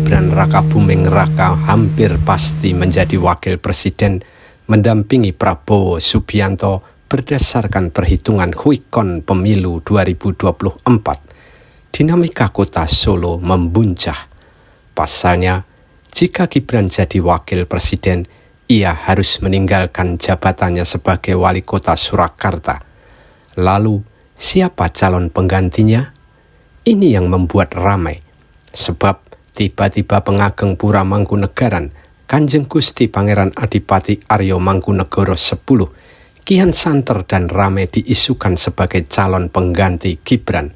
Gibran Rakabuming Raka hampir pasti menjadi wakil presiden mendampingi Prabowo Subianto berdasarkan perhitungan quick count pemilu 2024. Dinamika kota Solo membuncah. Pasalnya, jika Gibran jadi wakil presiden, ia harus meninggalkan jabatannya sebagai wali kota Surakarta. Lalu, siapa calon penggantinya? Ini yang membuat ramai, sebab tiba-tiba pengageng Pura Mangkunegaran, Kanjeng Gusti Pangeran Adipati Aryo Mangkunegoro X, kian santer dan ramai diisukan sebagai calon pengganti Gibran.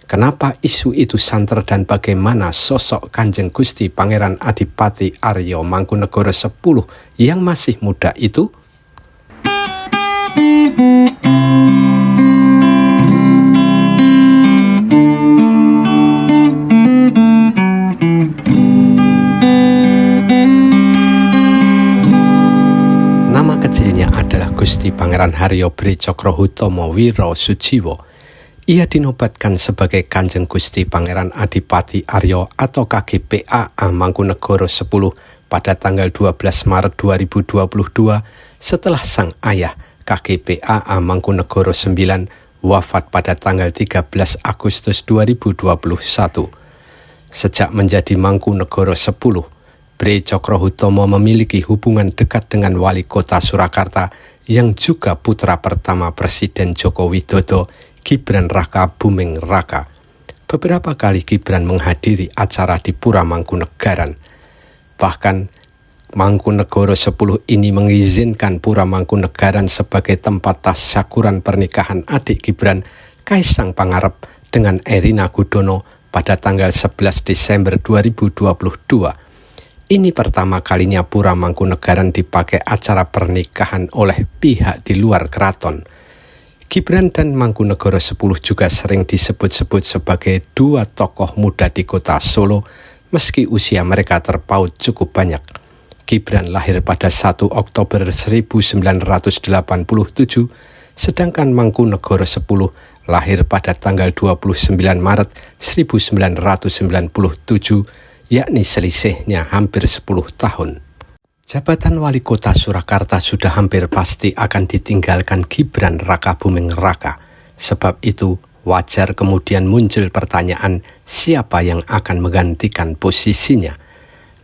Kenapa isu itu santer dan bagaimana sosok Kanjeng Gusti Pangeran Adipati Aryo Mangkunegoro X yang masih muda itu? Nama kecilnya adalah Gusti Pangeran Haryo Bri Cokrohutomo Wiro Sujiwo. Ia dinobatkan sebagai Kanjeng Gusti Pangeran Adipati Aryo atau KGPAA Mangkunegoro X pada tanggal 12 Maret 2022 setelah sang ayah KGPAA Mangkunegoro IX wafat pada tanggal 13 Agustus 2021. Sejak menjadi Mangkunegoro X, Bri Cokrohutomo memiliki hubungan dekat dengan wali kota Surakarta yang juga putra pertama Presiden Joko Widodo, Gibran Rakabuming Raka. Beberapa kali Gibran menghadiri acara di Pura Mangkunegaran. Bahkan Mangkunegoro X ini mengizinkan Pura Mangkunegaran sebagai tempat tasyakuran pernikahan adik Gibran, Kaisang Pangarep dengan Erina Gudono pada tanggal 11 Desember 2022. Ini pertama kalinya Pura Mangkunegaran dipakai acara pernikahan oleh pihak di luar keraton. Gibran dan Mangkunegoro X juga sering disebut-sebut sebagai dua tokoh muda di kota Solo, meski usia mereka terpaut cukup banyak. Gibran lahir pada 1 Oktober 1987, sedangkan Mangkunegoro X lahir pada tanggal 29 Maret 1997, yakni selisihnya hampir 10 tahun. Jabatan wali kota Surakarta sudah hampir pasti akan ditinggalkan Gibran Rakabuming Raka. Sebab itu wajar kemudian muncul pertanyaan siapa yang akan menggantikan posisinya.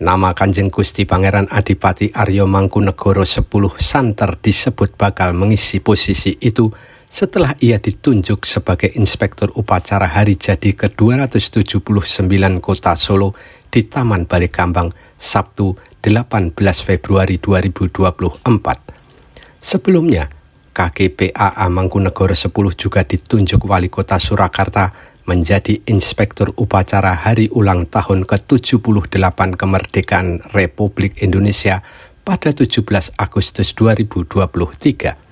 Nama Kanjeng Gusti Pangeran Adipati Aryo Mangkunegoro X santer disebut bakal mengisi posisi itu setelah ia ditunjuk sebagai Inspektur Upacara Hari Jadi ke-279 Kota Solo di Taman Balekambang, Sabtu 18 Februari 2024. Sebelumnya, KGPAA Mangkunegoro X juga ditunjuk Wali Kota Surakarta menjadi Inspektur Upacara Hari Ulang Tahun ke-78 Kemerdekaan Republik Indonesia pada 17 Agustus 2023.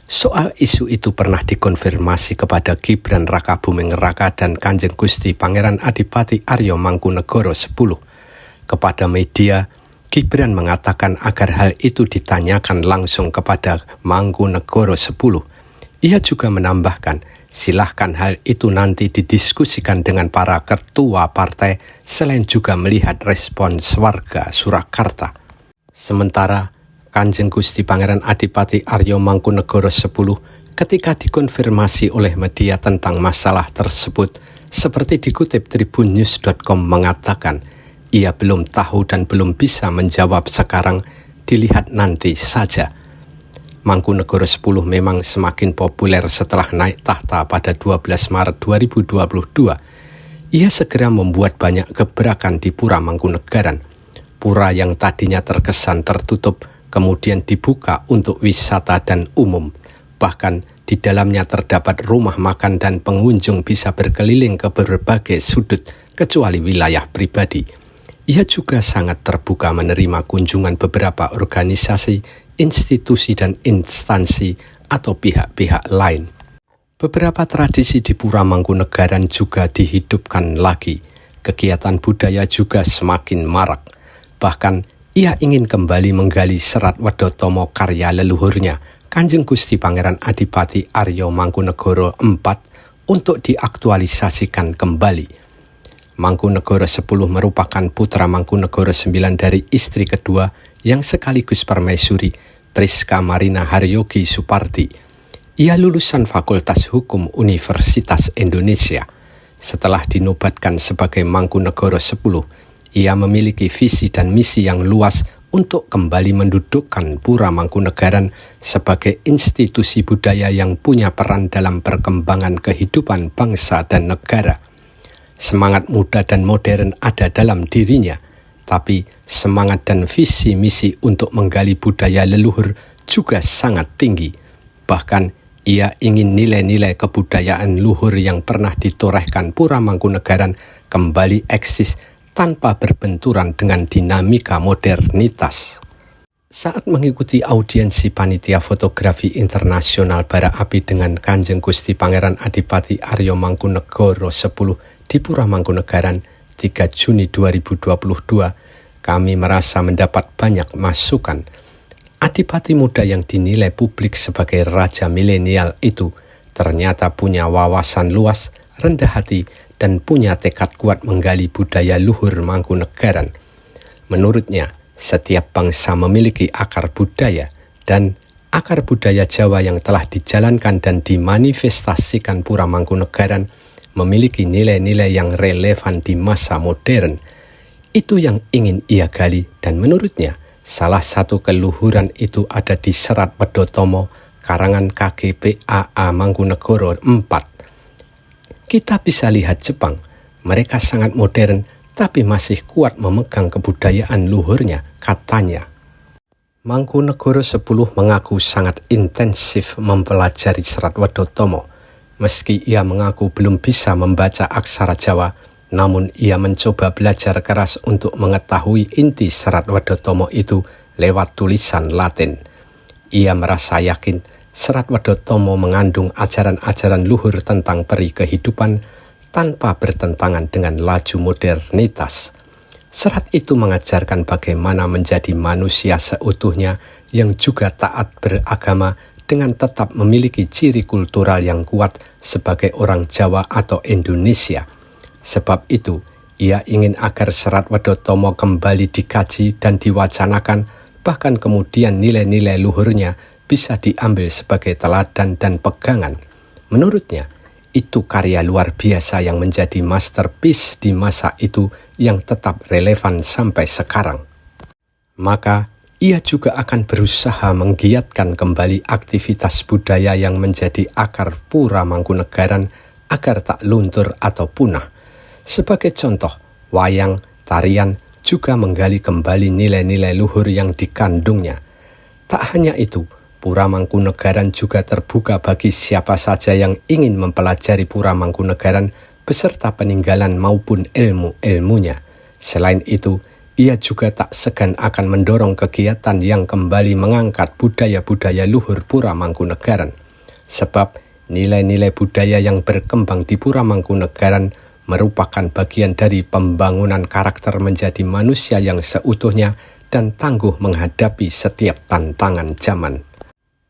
Soal isu itu pernah dikonfirmasi kepada Gibran Rakabuming Raka dan Kanjeng Gusti Pangeran Adipati Aryo Mangkunegoro X. Kepada media, Gibran mengatakan agar hal itu ditanyakan langsung kepada Mangkunegoro X. Ia juga menambahkan, silahkan hal itu nanti didiskusikan dengan para ketua partai selain juga melihat respons warga Surakarta. Sementara Kanjeng Gusti Pangeran Adipati Aryo Mangkunegoro X ketika dikonfirmasi oleh media tentang masalah tersebut, seperti dikutip tribunnews.com mengatakan, ia belum tahu dan belum bisa menjawab sekarang, dilihat nanti saja. Mangkunegoro X memang semakin populer setelah naik tahta pada 12 Maret 2022. Ia segera membuat banyak gebrakan di Pura Mangkunegaran. Pura yang tadinya terkesan tertutup kemudian dibuka untuk wisata dan umum. Bahkan di dalamnya terdapat rumah makan dan pengunjung bisa berkeliling ke berbagai sudut kecuali wilayah pribadi. Ia juga sangat terbuka menerima kunjungan beberapa organisasi, institusi dan instansi atau pihak-pihak lain. Beberapa tradisi di Pura Mangkunegaran juga dihidupkan lagi. Kegiatan budaya juga semakin marak. Bahkan ia ingin kembali menggali serat Wedotomo karya leluhurnya, Kanjeng Gusti Pangeran Adipati Aryo Mangkunegoro IV, untuk diaktualisasikan kembali. Mangkunegoro X merupakan putra Mangkunegoro IX dari istri kedua yang sekaligus permaisuri, Priska Marina Haryogi Suparti. Ia lulusan Fakultas Hukum Universitas Indonesia. Setelah dinobatkan sebagai Mangkunegoro X, ia memiliki visi dan misi yang luas untuk kembali mendudukkan Pura Mangkunegaran sebagai institusi budaya yang punya peran dalam perkembangan kehidupan bangsa dan negara. Semangat muda dan modern ada dalam dirinya, tapi semangat dan visi misi untuk menggali budaya leluhur juga sangat tinggi. Bahkan ia ingin nilai-nilai kebudayaan luhur yang pernah ditorehkan Pura Mangkunegaran kembali eksis tanpa berbenturan dengan dinamika modernitas. Saat mengikuti audiensi panitia fotografi internasional bara api dengan Kanjeng Gusti Pangeran Adipati Aryo Mangkunegoro X di Pura Mangkunegaran 3 Juni 2022, kami merasa mendapat banyak masukan. Adipati muda yang dinilai publik sebagai raja milenial itu ternyata punya wawasan luas, rendah hati, dan punya tekad kuat menggali budaya luhur Mangkunegaran. Menurutnya, setiap bangsa memiliki akar budaya, dan akar budaya Jawa yang telah dijalankan dan dimanifestasikan Pura Mangkunegaran memiliki nilai-nilai yang relevan di masa modern. Itu yang ingin ia gali, dan menurutnya salah satu keluhuran itu ada di Serat Wedotomo, karangan KGPAA Mangkunegoro IV. Kita bisa lihat Jepang, mereka sangat modern tapi masih kuat memegang kebudayaan luhurnya, katanya. Mangkunegoro X mengaku sangat intensif mempelajari Serat Wedotomo. Meski ia mengaku belum bisa membaca aksara Jawa, namun ia mencoba belajar keras untuk mengetahui inti Serat Wedotomo itu lewat tulisan Latin. Ia merasa yakin Serat Wedotomo mengandung ajaran-ajaran luhur tentang peri kehidupan tanpa bertentangan dengan laju modernitas. Serat itu mengajarkan bagaimana menjadi manusia seutuhnya yang juga taat beragama dengan tetap memiliki ciri kultural yang kuat sebagai orang Jawa atau Indonesia. Sebab itu, ia ingin agar Serat Wedotomo kembali dikaji dan diwacanakan, bahkan kemudian nilai-nilai luhurnya bisa diambil sebagai teladan dan pegangan. Menurutnya, itu karya luar biasa yang menjadi masterpiece di masa itu yang tetap relevan sampai sekarang. Maka, ia juga akan berusaha menggiatkan kembali aktivitas budaya yang menjadi akar Pura Mangkunegaran agar tak luntur atau punah. Sebagai contoh, wayang, tarian juga menggali kembali nilai-nilai luhur yang dikandungnya. Tak hanya itu, Pura Mangkunegaran juga terbuka bagi siapa saja yang ingin mempelajari Pura Mangkunegaran beserta peninggalan maupun ilmu-ilmunya. Selain itu, ia juga tak segan akan mendorong kegiatan yang kembali mengangkat budaya-budaya luhur Pura Mangkunegaran. Sebab nilai-nilai budaya yang berkembang di Pura Mangkunegaran merupakan bagian dari pembangunan karakter menjadi manusia yang seutuhnya dan tangguh menghadapi setiap tantangan zaman.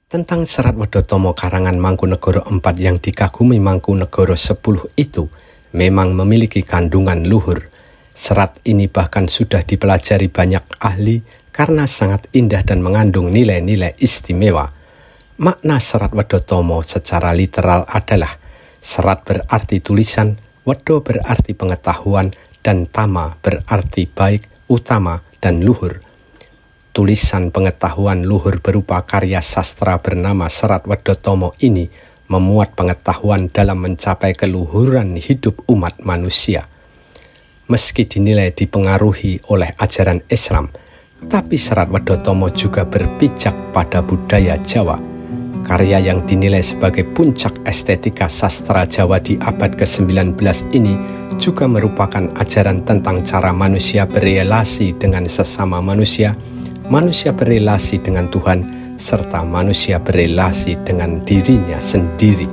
Tentang Serat Wedotomo karangan Mangkunegoro IV yang dikagumi Mangkunegoro X itu memang memiliki kandungan luhur. Serat ini bahkan sudah dipelajari banyak ahli karena sangat indah dan mengandung nilai-nilai istimewa. Makna Serat Wedotomo secara literal adalah serat berarti tulisan, wedo berarti pengetahuan, dan tama berarti baik, utama, dan luhur. Tulisan pengetahuan luhur berupa karya sastra bernama Serat Wedotomo ini memuat pengetahuan dalam mencapai keluhuran hidup umat manusia. Meski dinilai dipengaruhi oleh ajaran Islam, tapi Serat Wedotomo juga berpijak pada budaya Jawa. Karya yang dinilai sebagai puncak estetika sastra Jawa di abad ke-19 ini juga merupakan ajaran tentang cara manusia berelasi dengan sesama manusia, manusia berelasi dengan Tuhan, serta manusia berelasi dengan dirinya sendiri.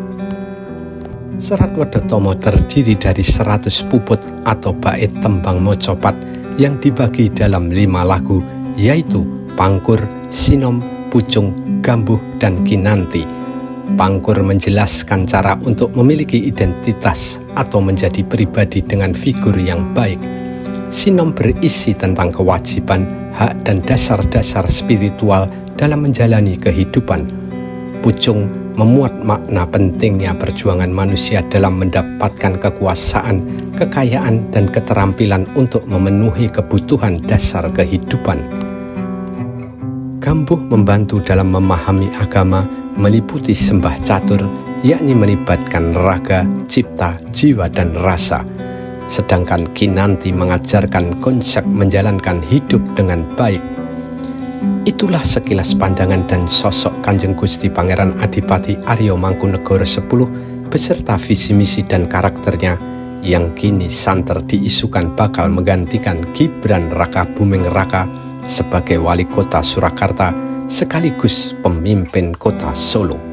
Serat Wedotomo terdiri dari 100 puput atau bait tembang mocopat yang dibagi dalam 5 lagu, yaitu Pangkur, Sinom, Pucung, Gambuh, dan Kinanti. Pangkur menjelaskan cara untuk memiliki identitas atau menjadi pribadi dengan figur yang baik. Sinom berisi tentang kewajiban, hak, dan dasar-dasar spiritual dalam menjalani kehidupan. Pucung memuat makna pentingnya perjuangan manusia dalam mendapatkan kekuasaan, kekayaan, dan keterampilan untuk memenuhi kebutuhan dasar kehidupan. Gambuh membantu dalam memahami agama meliputi sembah catur, yakni melibatkan raga, cipta, jiwa, dan rasa. Sedangkan Kinanti mengajarkan konsep menjalankan hidup dengan baik. Itulah sekilas pandangan dan sosok Kanjeng Gusti Pangeran Adipati Aryo Mangkunegoro X beserta visi misi dan karakternya yang kini santer diisukan bakal menggantikan Gibran Raka Buming Raka sebagai wali kota Surakarta sekaligus pemimpin kota Solo.